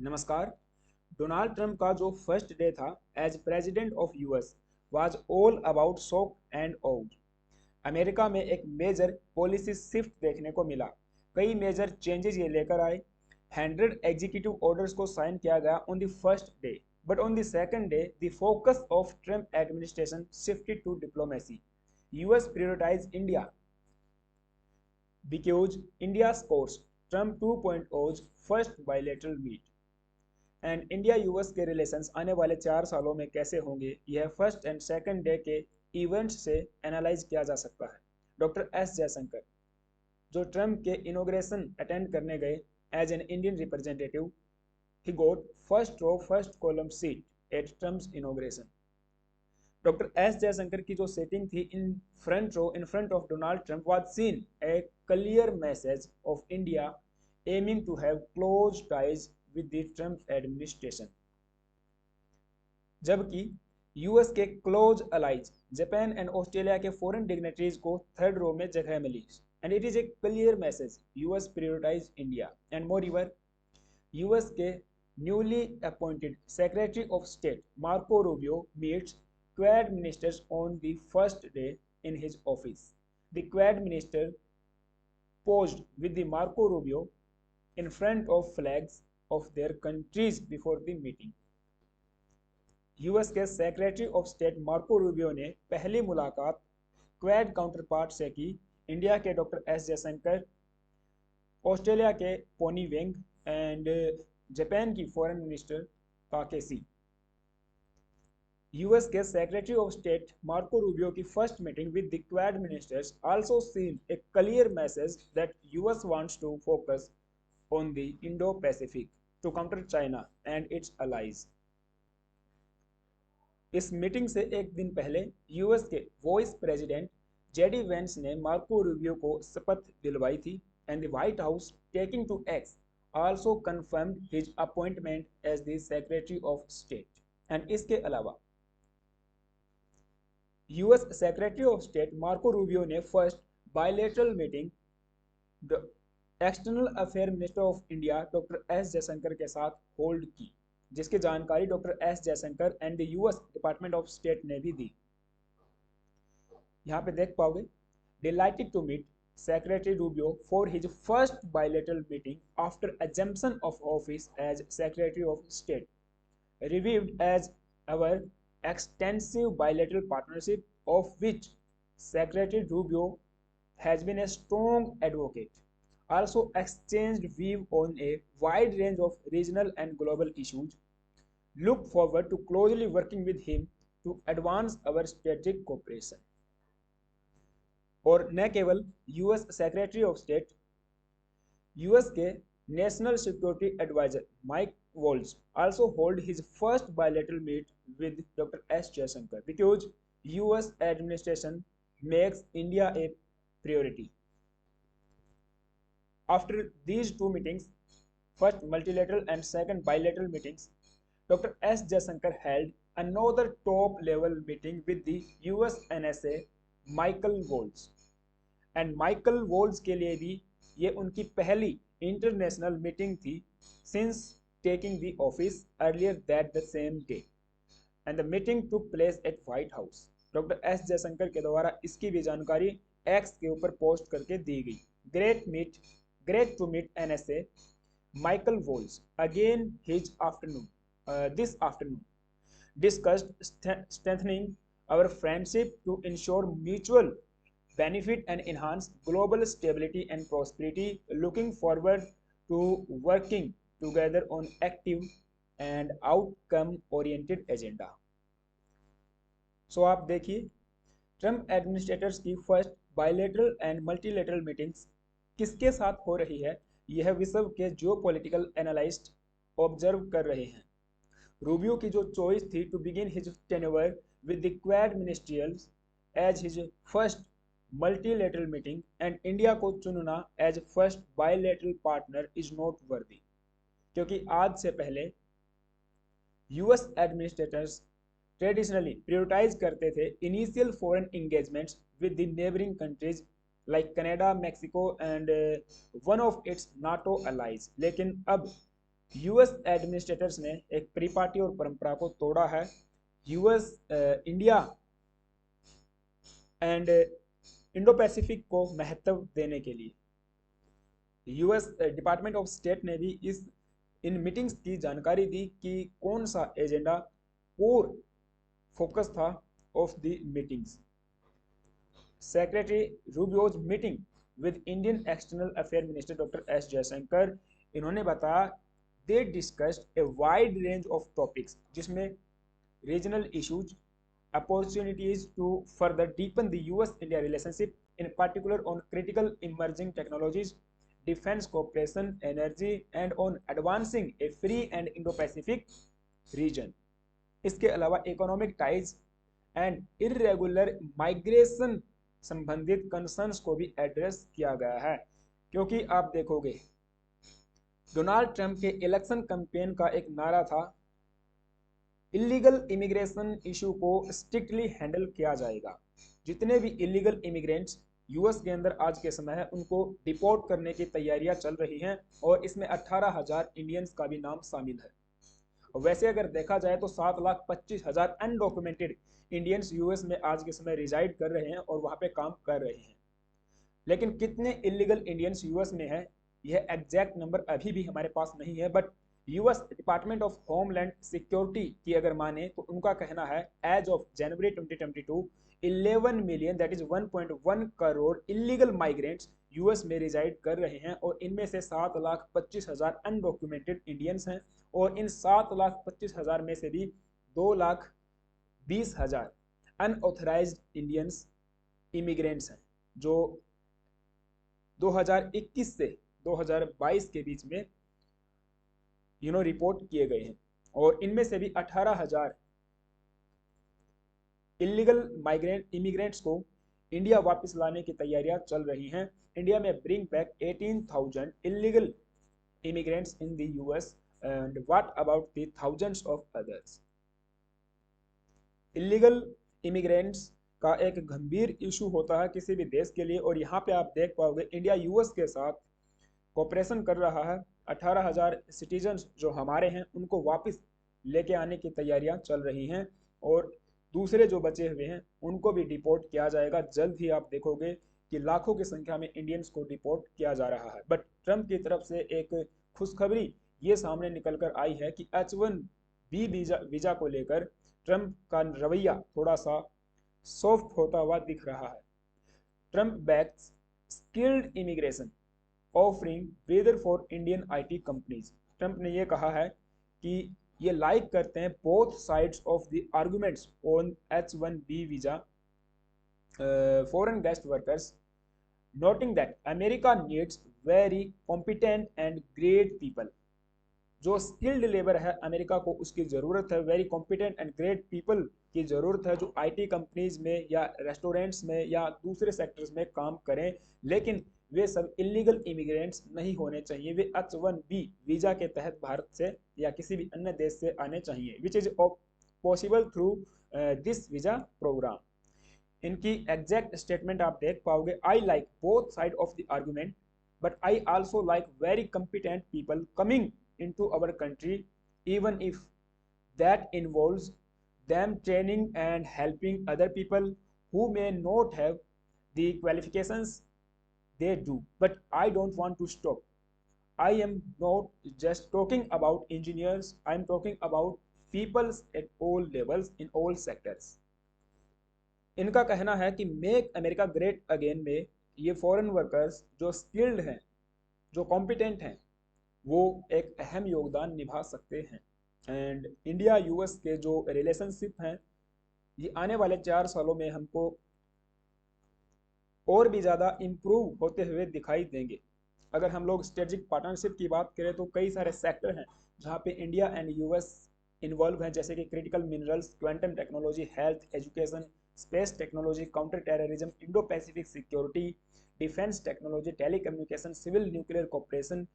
नमस्कार। Donald Trump का जो फर्स्ट डे था as president of US was all about shock and out. America में एक मेजर पॉलिसी शिफ्ट देखने को मिला। कई मेजर चेंजेस ये लेकर आए। 100 एग्जीक्यूटिव ऑर्डर्स को साइन किया गया on the first day, but on the second day the focus of Trump administration shifted to diplomacy. US prioritize India because India scores Trump 2.0's first bilateral meet। And India US के relations आने वाले 4 सालों में कैसे होंगे, यह first and second day के events से एनालाइज किया जा सकता है। डॉक्टर एस जयशंकर, जो ट्रम्प के इनोग्रेशन अटेंड करने गए as an Indian representative, he got first row first column seat at Trump's inauguration. Doctor S Jaishankar की जो सेटिंग थी in front row in front of Donald Trump was seen a clear message of India aiming to have close ties with the Trump administration. जबकि US के close allies Japan and Australia के foreign dignitaries को third row में जगह मिली। And it is A clear message US prioritise India. And moreover US के newly appointed secretary of state Marco Rubio meets Quad ministers on the first day in his office. The Quad minister posed with the Marco Rubio in front of flags of their countries before the meeting. US के secretary of state Marco Rubio ने पहली मुलाकात Quad counterpart से की। India के doctor S Jaishankar, Australia के Penny Wong and Japan की foreign minister Takeshi. US के secretary of state Marco Rubio की first meeting with the Quad ministers also seen a clear message that US wants to focus on the Indo Pacific to counter China and its allies. इस meeting से एक दिन पहले US के vice president JD Vance ने Marco Rubio को शपथ दिलवाई थी। And the White House taking to X also confirmed his appointment as the secretary of state. And इसके अलावा US secretary of state Marco Rubio ने first bilateral meeting external affair minister of India doctor S Jaishankar के साथ hold की, जिसकी जानकारी doctor S Jaishankar and the US department of state ने भी दी। यहाँ पे देख पाओगे, delighted to meet secretary Rubio for his first bilateral meeting after assumption of office as secretary of state, reviewed as our extensive bilateral partnership of which Secretary Rubio has been a strong advocate. Also exchanged views on a wide range of regional and global issues. Look forward to closely working with him to advance our strategic cooperation. और न केवल US secretary of state, US के national security adviser Mike Waltz also hold his first bilateral meet with Dr. S. Jaishankar because US administration makes India a priority. After these two meetings, first multilateral and second bilateral meetings, Dr. S. Jaishankar held another top level meeting with the US NSA Michael Waltz. And Michael Waltz के लिए भी ये उनकी पहली international meeting थी since taking the office earlier that the same day, and the meeting took place at White House. Doctor S Jaishankar के द्वारा इसकी भी जानकारी एक्स के ऊपर पोस्ट करके दी गई। Great to meet NSA Michael Waltz again this afternoon discussed strengthening our friendship to ensure mutual benefit and enhance global stability and prosperity. Looking forward to working together on active and outcome oriented agenda. सो आप देखिए, Trump administrators की first bilateral and multilateral meetings किसके साथ हो रही है, यह विश्व के जियोपॉलिटिकल एनालिस्ट ऑब्जर्व कर रहे हैं। रूबियो की जो चॉइस थी to begin his tenure with the Quad ministerials as his first multilateral meeting and India को चुनना as first bilateral partner is noteworthy, क्योंकि आज से पहले यूएस एडमिनिस्ट्रेटर्स ट्रेडिशनली प्रायोरिटाइज करते थे initial foreign engagements with the neighbouring countries like Canada, Mexico and one of its NATO allies. लेकिन अब यूएस एडमिनिस्ट्रेटर्स ने एक परिपाटी और परंपरा को तोड़ा है US India and Indo Pacific को महत्व देने के लिए। यूएस डिपार्टमेंट ऑफ स्टेट ने भी इस इन मीटिंग्स की जानकारी दी कि कौन सा एजेंडा कोर फोकस था of the meetings. Secretary Rubio's meeting with Indian external affair minister doctor S Jaishankar, इन्होंने बताया they discussed a wide range of topics, जिसमें regional issues, opportunities to further deepen the US-India relationship, in particular on critical emerging technologies, defense cooperation, energy, and on advancing a free and Indo-Pacific region. इसके अलावा economic ties and irregular migration संबंधित concerns को भी address किया गया है, क्योंकि आप देखोगे डोनाल्ड ट्रंप के इलेक्शन कैंपेन का एक नारा था इलीगल इमिग्रेशन इशू को स्ट्रिक्टली हैंडल किया जाएगा। जितने भी इलीगल इमिग्रेंट्स यूएस के अंदर आज के समय है उनको डिपोर्ट करने की तैयारियां चल रही हैं और इसमें 18,000 इंडियंस का भी नाम शामिल है। और वैसे अगर देखा जाए तो 7,25,000 अनडॉक्यूमेंटेड इंडियंस यूएस में आज के समय रिजाइड कर रहे हैं और वहां पे काम कर रहे हैं। लेकिन कितने इलीगल इंडियंस यूएस में है यह एग्जैक्ट नंबर अभी भी हमारे पास नहीं है, but US department of homeland security की अगर माने तो उनका कहना है as of January 2022 11 million that is 1.1 crore illegal migrants US में रिजाइड कर रहे हैं और इनमें से 7,25,000 अनडॉक्यूमेंटेड इंडियंस हैं और इन 7,25,000 में से भी 2,20,000 अनऑथराइज्ड इंडियंस इमिग्रेंट्स हैं जो 2021 से 2022 के बीच में रिपोर्ट किए गए हैं और इनमें से भी 18,000 इलीगल इमिग्रेंट्स को इंडिया वापस लाने की तैयारियां चल रही हैं। इंडिया में bring back 18,000 illegal immigrants in the US and what about the thousands of others. Illegal immigrants का एक गंभीर इशू होता है किसी भी देश के लिए और यहाँ पे आप देख पाओगे इंडिया यूएस के साथ कोऑपरेशन कर रहा है। 18,000 सिटीजन्स जो हमारे हैं उनको वापस लेके आने की तैयारियां चल रही हैं और दूसरे जो बचे हुए हैं उनको भी डिपोर्ट किया जाएगा। जल्द ही आप देखोगे कि लाखों की संख्या में इंडियंस को डिपोर्ट किया जा रहा है। बट ट्रंप की तरफ से एक खुशखबरी ये सामने निकल कर आई है कि H1B वीजा को लेकर ट्रंप का रवैया थोड़ा सा सॉफ्ट होता हुआ दिख रहा है। Trump backs skilled immigration offering weather for Indian IT companies. Trump ने यह कहा है कि ये लाइक करते हैं both sides of the arguments on H1B visa foreign guest workers, noting that America needs very competent and great people. जो skilled labour है अमेरिका को उसकी ज़रूरत है, very competent and great people की ज़रूरत है जो आईटी कंपनीज में या रेस्टोरेंट्स में या दूसरे सेक्टर्स में काम करें, लेकिन वे सब इलीगल इमिग्रेंट्स नहीं होने चाहिए। वे H1B वीज़ा के तहत भारत से या किसी भी अन्य देश से आने चाहिए, which is possible through this visa programme. इनकी एग्जैक्ट स्टेटमेंट आप देख पाओगे, I like both side of the argument but I also like very competent people coming into our country even if that involves them training and helping other people who may not have the qualifications they do. But I don't want to stop. I am not just talking about engineers, I am talking about people at all levels in all sectors. इनका कहना है कि make America great again में ये foreign workers जो skilled हैं, जो competent हैं, वो एक अहम योगदान निभा सकते हैं। एंड इंडिया यूएस के जो रिलेशनशिप हैं ये आने वाले 4 सालों में हमको और भी ज़्यादा इम्प्रूव होते हुए दिखाई देंगे। अगर हम लोग स्ट्रेटेजिक पार्टनरशिप की बात करें तो कई सारे सेक्टर हैं जहाँ पे इंडिया एंड यूएस इन्वॉल्व हैं, जैसे कि critical minerals, quantum technology, health, education, space technology, counter terrorism, Indo Pacific security, defence technology, telecommunication, civil nuclear cooperation,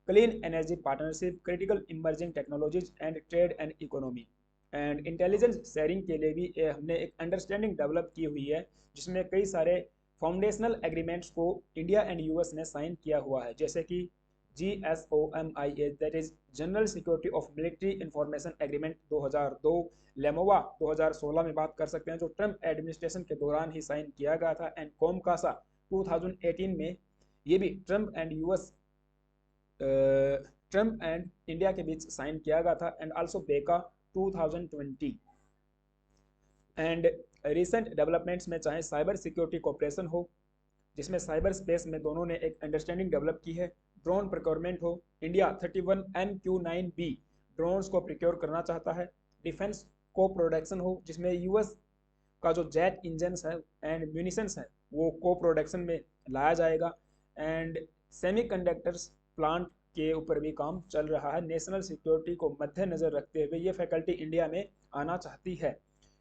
clean energy partnership, critical emerging technologies and trade and economy. And intelligence sharing के लिए भी हमने एक understanding develop की हुई है जिसमें कई सारे फाउंडेशनल एग्रीमेंट्स को इंडिया एंड यूएस ने साइन किया हुआ है, जैसे कि GSOMIA, that is general security of military information agreement 2002, लेमोवा 2016 में बात कर सकते हैं, जो ट्रम्प एडमिनिस्ट्रेशन के दौरान ही साइन किया गया था, एंड कोमकासा 2018 में, ये भी ट्रम्प एंड इंडिया के बीच साइन किया गया था, एंड आल्सो बेका 2020। एंड रिसेंट डेवलपमेंट्स में चाहे साइबर सिक्योरिटी कोऑपरेशन हो, जिसमें साइबर स्पेस में दोनों ने एक अंडरस्टैंडिंग डेवलप की है, ड्रोन प्रोक्योरमेंट हो, इंडिया 31 MQ-9B ड्रोन्स को प्रोक्योर करना चाहता है, डिफेंस को प्रोडक्शन हो, जिसमें यूएस का जो जेट इंजन्स है एंड म्यूनिशंस है वो को प्रोडक्शन में लाया जाएगा, एंड सेमीकंडक्टर्स प्लांट के ऊपर भी काम चल रहा है। नेशनल सिक्योरिटी को मद्देनजर रखते हुए ये फैकल्टी इंडिया में आना चाहती है,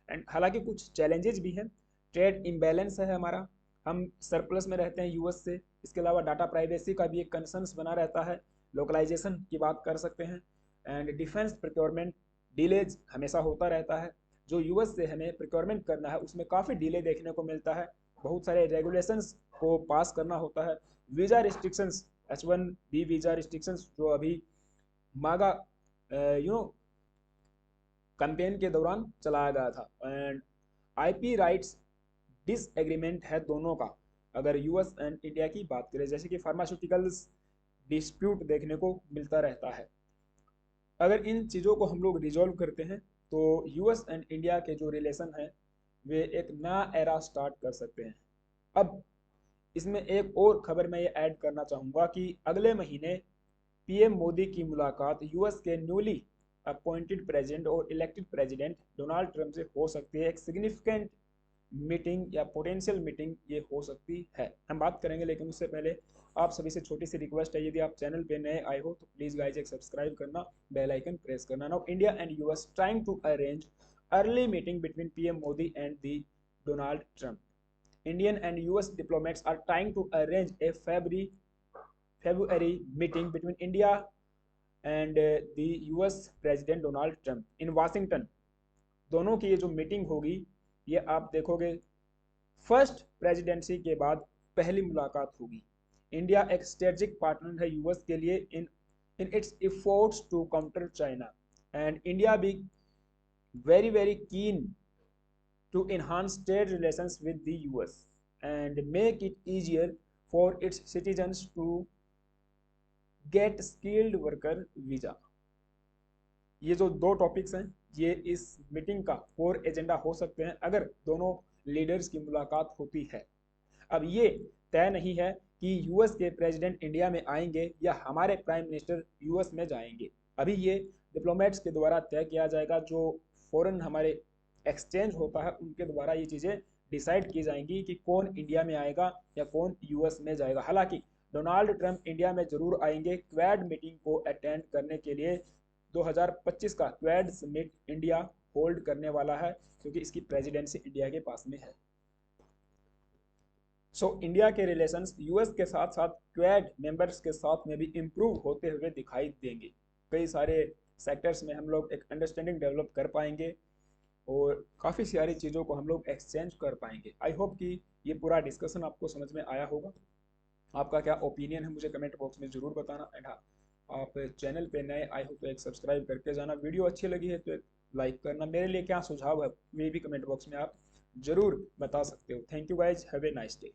एंड हालांकि कुछ चैलेंजेस भी हैं। ट्रेड इम्बैलेंस है हमारा, हम सरप्लस में रहते हैं यूएस से, इसके अलावा डाटा प्राइवेसी का भी एक कंसर्न्स बना रहता है, लोकलाइजेशन की बात कर सकते हैं, एंड डिफेंस प्रोक्योरमेंट डिलेज हमेशा होता रहता है। जो यूएस से हमें प्रोक्योरमेंट करना है उसमें काफ़ी डिले देखने को मिलता है, बहुत सारे रेगुलेशंस को पास करना होता है, visa restrictions, H1B visa restrictions जो अभी मागा कैंपेन के दौरान चलाया गया था, एंड आईपी राइट्स डिसएग्रीमेंट है दोनों का, अगर यूएस एंड इंडिया की बात करें, जैसे कि फार्मास्यूटिकल्स डिस्प्यूट देखने को मिलता रहता है। अगर इन चीज़ों को हम लोग रिजॉल्व करते हैं तो यूएस एंड इंडिया के जो रिलेशन है वे एक नया एरा स्टार्ट कर सकते हैं। अब इसमें एक और खबर मैं ये ऐड करना चाहूँगा कि अगले महीने पीएम मोदी की मुलाकात यूएस के न्यूली अपॉइंटेड प्रेसिडेंट और इलेक्टेड प्रेसिडेंट डोनाल्ड ट्रंप से हो सकती है। एक सिग्निफिकेंट मीटिंग या पोटेंशियल मीटिंग ये हो सकती है, हम बात करेंगे, लेकिन उससे पहले आप सभी से छोटी सी रिक्वेस्ट है, यदि आप चैनल पे नए आए हो तो प्लीज़ गाइज एक सब्सक्राइब करना, बेल आइकन प्रेस करना। Now India and US trying to arrange early meeting between PM Modi and the Donald Trump. Indian and US diplomats are trying to arrange a February meeting between India and the US President Donald Trump in Washington। दोनों की ये जो meeting होगी ये आप देखोगे first presidency के बाद पहली मुलाकात होगी। इंडिया एक स्ट्रेटेजिक पार्टनर है यूएस के लिए in its efforts to counter China, and India भी very keen to enhance trade relations with the US and make it easier for its citizens to get skilled worker visa। ये जो दो topics हैं ये इस meeting का core agenda हो सकते हैं अगर दोनों लीडर्स की मुलाकात होती है। अब ये तय नहीं है कि यूएस के प्रेसिडेंट इंडिया में आएंगे या हमारे प्राइम मिनिस्टर यूएस में जाएंगे, अभी ये डिप्लोमेट्स के द्वारा तय किया जाएगा। जो फॉरेन हमारे एक्सचेंज होता है उनके द्वारा ये चीज़ें डिसाइड की जाएंगी कि कौन इंडिया में आएगा या कौन यूएस में जाएगा। हालांकि डोनाल्ड ट्रंप इंडिया में जरूर आएंगे क्वाड मीटिंग को अटेंड करने के लिए। 2025 का क्वाड समिट इंडिया होल्ड करने वाला है क्योंकि इसकी प्रेसिडेंसी इंडिया के पास में है। सो इंडिया के रिलेशंस यूएस के साथ साथ क्वाड मेंबर्स के साथ में भी इम्प्रूव होते हुए दिखाई देंगे। कई सारे सेक्टर्स में हम लोग एक अंडरस्टैंडिंग डेवलप कर पाएंगे और काफ़ी सारी चीज़ों को हम लोग एक्सचेंज कर पाएंगे। आई होप कि ये पूरा डिस्कशन आपको समझ में आया होगा। आपका क्या ओपिनियन है मुझे कमेंट बॉक्स में ज़रूर बताना, एंड हाँ आप चैनल पे नए आए हो तो एक सब्सक्राइब करके जाना। वीडियो अच्छी लगी है तो एक लाइक करना। मेरे लिए क्या सुझाव है वे भी कमेंट बॉक्स में आप ज़रूर बता सकते हो। Thank you guys, have a nice day.